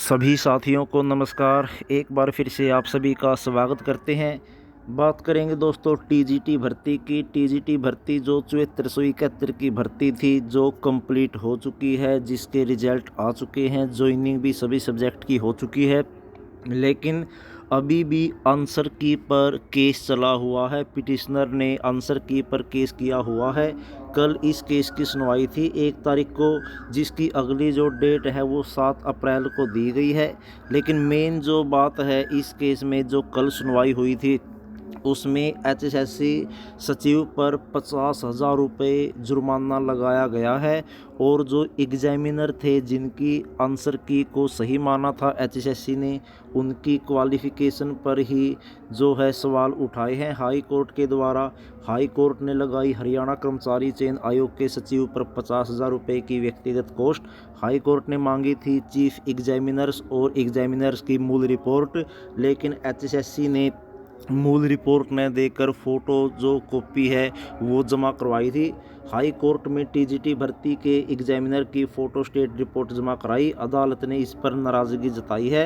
सभी साथियों को नमस्कार। एक बार फिर से आप सभी का स्वागत करते हैं। बात करेंगे दोस्तों टीजीटी भर्ती की। टीजीटी भर्ती जो 7471 की भर्ती थी, जो कंप्लीट हो चुकी है, जिसके रिजल्ट आ चुके हैं, ज्वाइनिंग भी सभी सब्जेक्ट की हो चुकी है, लेकिन अभी भी आंसर की पर केस चला हुआ है। पिटिशनर ने आंसर की पर केस किया हुआ है। कल इस केस की सुनवाई थी 1 तारीख को, जिसकी अगली जो डेट है वो 7 अप्रैल को दी गई है। लेकिन मेन जो बात है इस केस में, जो कल सुनवाई हुई थी, उसमें एचएसएससी सचिव पर 50,000 रुपये जुर्माना लगाया गया है। और जो एग्जामिनर थे जिनकी आंसर की को सही माना था एचएसएससी ने, उनकी क्वालिफ़िकेशन पर ही जो है सवाल उठाए हैं हाई कोर्ट के द्वारा। हाई कोर्ट ने लगाई हरियाणा कर्मचारी चयन आयोग के सचिव पर 50,000 रुपये की व्यक्तिगत कॉस्ट। हाई कोर्ट ने मांगी थी चीफ एग्जामिनर्स और एग्जामिनर्स की मूल रिपोर्ट, लेकिन एचएसएससी ने मूल रिपोर्ट न देकर फ़ोटो जो कॉपी है वो जमा करवाई थी। हाई कोर्ट में टीजीटी भर्ती के एग्जामिनर की फ़ोटो स्टेट रिपोर्ट जमा कराई। अदालत ने इस पर नाराज़गी जताई है।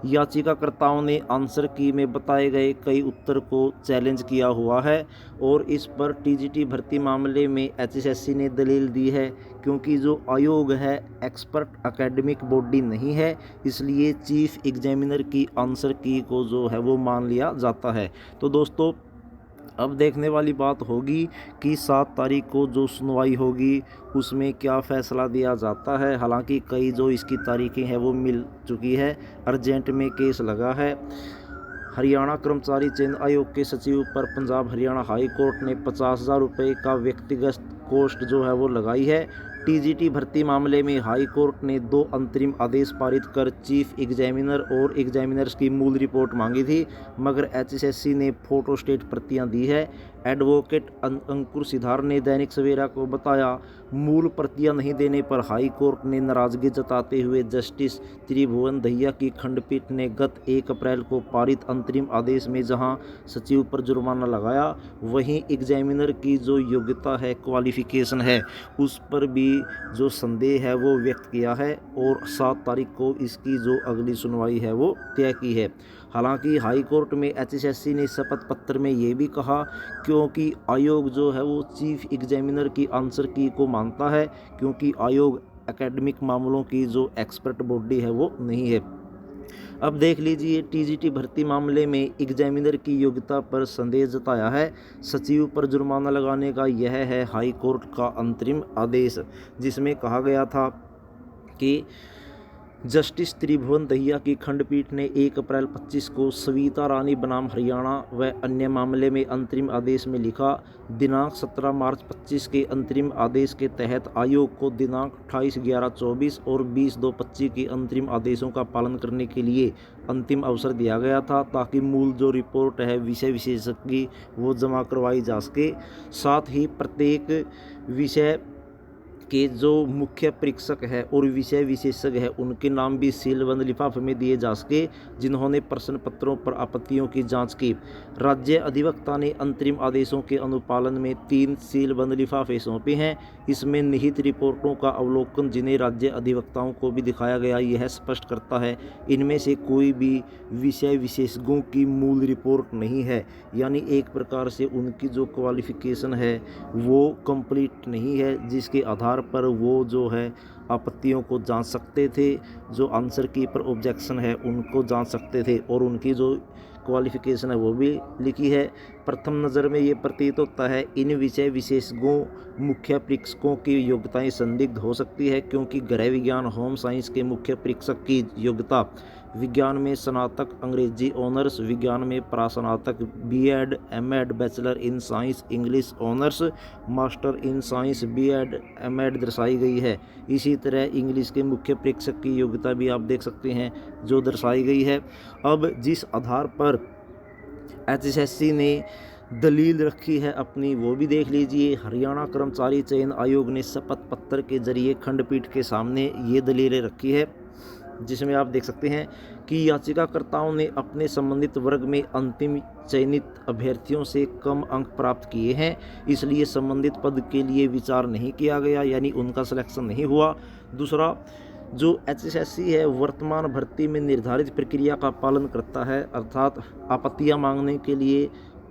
याचिकाकर्ताओं ने आंसर की में बताए गए कई उत्तर को चैलेंज किया हुआ है और इस पर टीजीटी भर्ती मामले में एचएसएससी ने दलील दी है, क्योंकि जो आयोग है एक्सपर्ट एकेडमिक बॉडी नहीं है, इसलिए चीफ एग्जामिनर की आंसर की को जो है वो मान लिया जाता है। तो दोस्तों, अब देखने वाली बात होगी कि 7 तारीख को जो सुनवाई होगी उसमें क्या फ़ैसला दिया जाता है। हालांकि कई जो इसकी तारीखें हैं वो मिल चुकी है, अर्जेंट में केस लगा है। हरियाणा कर्मचारी चयन आयोग के सचिव पर पंजाब हरियाणा हाई कोर्ट ने 50,000 रुपये का व्यक्तिगत कॉस्ट जो है वो लगाई है। टीजीटी भर्ती मामले में हाई कोर्ट ने 2 अंतरिम आदेश पारित कर चीफ एग्जामिनर और एग्जामिनर्स की मूल रिपोर्ट मांगी थी, मगर एचएसएससी ने फोटो स्टेट प्रतियां दी है। एडवोकेट अंकुर सिद्धार ने दैनिक सवेरा को बताया, मूल प्रतियां नहीं देने पर हाई कोर्ट ने नाराजगी जताते हुए जस्टिस त्रिभुवन दहिया की खंडपीठ ने गत 1 अप्रैल को पारित अंतरिम आदेश में जहां सचिव पर जुर्माना लगाया, वहीं एग्जामिनर की जो योग्यता है, क्वालिफिकेशन है, उस पर भी जो संदेह है वो व्यक्त किया है और 7 तारीख को इसकी जो अगली सुनवाई है वो तय की है। हालांकि हाई कोर्ट में एचएसएससी ने शपथ पत्र में ये भी कहा, क्योंकि आयोग जो है वो चीफ एग्जामिनर की आंसर की को मानता है, क्योंकि आयोग एकेडमिक मामलों की जो एक्सपर्ट बॉडी है वो नहीं है। अब देख लीजिए, टीजीटी भर्ती मामले में एग्जामिनर की योग्यता पर संदेह जताया है। सचिव पर जुर्माना लगाने का यह है हाई कोर्ट का अंतरिम आदेश, जिसमें कहा गया था कि जस्टिस त्रिभुवन दहिया की खंडपीठ ने 1 अप्रैल 25 को सविता रानी बनाम हरियाणा व अन्य मामले में अंतरिम आदेश में लिखा, दिनांक 17 मार्च 25 के अंतरिम आदेश के तहत आयोग को दिनांक 28/11/24 और 20/2/25 के अंतरिम आदेशों का पालन करने के लिए अंतिम अवसर दिया गया था, ताकि मूल जो रिपोर्ट है विषय विशेषज्ञ की वो जमा करवाई जा सके। साथ ही प्रत्येक विषय के जो मुख्य परीक्षक है और विषय विशेषज्ञ है उनके नाम भी सीलबंद लिफाफे में दिए जा सके, जिन्होंने प्रश्न पत्रों पर आपत्तियों की जांच की। राज्य अधिवक्ता ने अंतरिम आदेशों के अनुपालन में 3 सीलबंद लिफाफे सौंपे हैं। इसमें निहित रिपोर्टों का अवलोकन, जिन्हें राज्य अधिवक्ताओं को भी दिखाया गया, यह स्पष्ट करता है इनमें से कोई भी विषय विशेषज्ञों की मूल रिपोर्ट नहीं है, यानी एक प्रकार से उनकी जो क्वालिफिकेशन है वो कंप्लीट नहीं है, जिसके आधार पर वो जो है आपत्तियों को जांच सकते थे, जो आंसर की पर ऑब्जेक्शन है उनको जांच सकते थे, और उनकी जो क्वालिफिकेशन है वो भी लिखी है। प्रथम नज़र में ये प्रतीत होता है इन विषय विशेषज्ञों मुख्य परीक्षकों की योग्यताएं संदिग्ध हो सकती है, क्योंकि गृह विज्ञान होम साइंस के मुख्य परीक्षक की योग्यता विज्ञान में स्नातक अंग्रेजी ऑनर्स, विज्ञान में प्रास्नातक BEd MEd bachelor in science English honours, master in science BEd MEd दर्शाई गई है। इसी तरह इंग्लिश के मुख्य परीक्षक की योग्यता भी आप देख सकते हैं जो दर्शाई गई है। अब जिस आधार पर एचएसएससी ने दलील रखी है अपनी, वो भी देख लीजिए। हरियाणा कर्मचारी चयन आयोग ने शपथ पत्र के जरिए खंडपीठ के सामने ये दलीलें रखी है, जिसमें आप देख सकते हैं कि याचिकाकर्ताओं ने अपने संबंधित वर्ग में अंतिम चयनित अभ्यर्थियों से कम अंक प्राप्त किए हैं, इसलिए संबंधित पद के लिए विचार नहीं किया गया, यानी उनका सिलेक्शन नहीं हुआ। दूसरा, जो HSSC है वर्तमान भर्ती में निर्धारित प्रक्रिया का पालन करता है, अर्थात आपत्तियां मांगने के लिए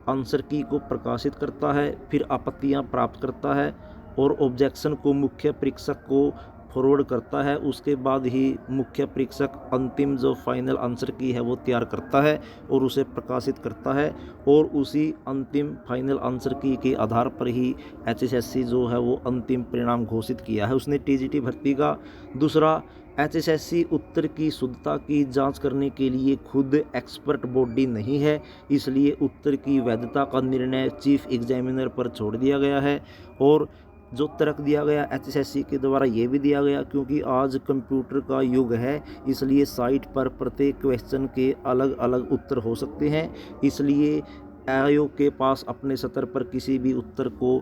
आंसर की को प्रकाशित करता है, फिर आपत्तियां प्राप्त करता है और ऑब्जेक्शन को मुख्य परीक्षक को फॉरवर्ड करता है। उसके बाद ही मुख्य परीक्षक अंतिम जो फाइनल आंसर की है वो तैयार करता है और उसे प्रकाशित करता है, और उसी अंतिम फाइनल आंसर की के आधार पर ही HSSC जो है वो अंतिम परिणाम घोषित किया है उसने TGT भर्ती का। दूसरा, HSSC उत्तर की शुद्धता की जांच करने के लिए खुद एक्सपर्ट बॉडी नहीं है, इसलिए उत्तर की वैधता का निर्णय चीफ एग्जामिनर पर छोड़ दिया गया है। और जो तर्क दिया गया HSSC के द्वारा ये भी दिया गया, क्योंकि आज कंप्यूटर का युग है, इसलिए साइट पर प्रत्येक क्वेश्चन के अलग अलग उत्तर हो सकते हैं, इसलिए आयोग के पास अपने स्तर पर किसी भी उत्तर को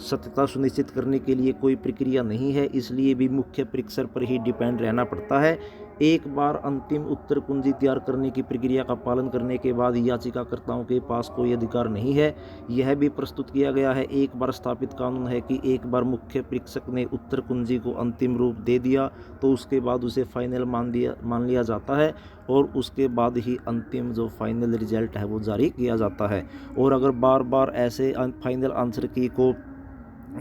सत्यता सुनिश्चित करने के लिए कोई प्रक्रिया नहीं है, इसलिए भी मुख्य परीक्षक पर ही डिपेंड रहना पड़ता है। एक बार अंतिम उत्तर कुंजी तैयार करने की प्रक्रिया का पालन करने के बाद याचिकाकर्ताओं के पास कोई अधिकार नहीं है। यह भी प्रस्तुत किया गया है। एक बार स्थापित कानून है कि एक बार मुख्य परीक्षक ने उत्तर कुंजी को अंतिम रूप दे दिया तो उसके बाद उसे फाइनल मान लिया जाता है और उसके बाद ही अंतिम जो फाइनल रिजल्ट है वो जारी किया जाता है। और अगर बार बार ऐसे फाइनल आंसर की को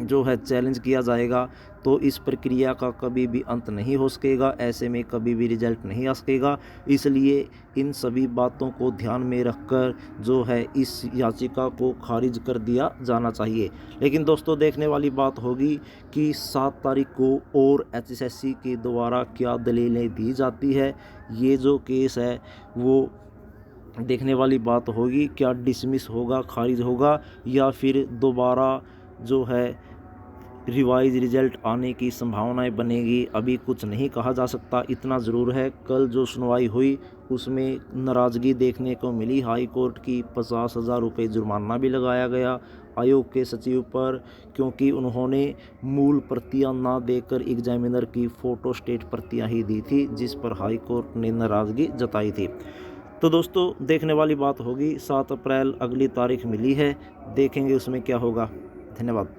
जो है चैलेंज किया जाएगा तो इस प्रक्रिया का कभी भी अंत नहीं हो सकेगा, ऐसे में कभी भी रिजल्ट नहीं आ सकेगा। इसलिए इन सभी बातों को ध्यान में रखकर जो है इस याचिका को खारिज कर दिया जाना चाहिए। लेकिन दोस्तों देखने वाली बात होगी कि 7 तारीख को और HSSC के द्वारा क्या दलीलें दी जाती है। ये जो केस है वो देखने वाली बात होगी, क्या डिसमिस होगा, खारिज होगा, या फिर दोबारा जो है रिवाइज रिजल्ट आने की संभावनाएं बनेगी। अभी कुछ नहीं कहा जा सकता। इतना ज़रूर है कल जो सुनवाई हुई उसमें नाराज़गी देखने को मिली। हाई कोर्ट की 50,000 रुपये जुर्माना भी लगाया गया आयोग के सचिव पर, क्योंकि उन्होंने मूल प्रतियां ना देकर एग्जामिनर की फ़ोटो स्टेट प्रतियां ही दी थी, जिस पर हाई कोर्ट ने नाराज़गी जताई थी। तो दोस्तों देखने वाली बात होगी। 7 अप्रैल अगली तारीख मिली है, देखेंगे उसमें क्या होगा। धन्यवाद।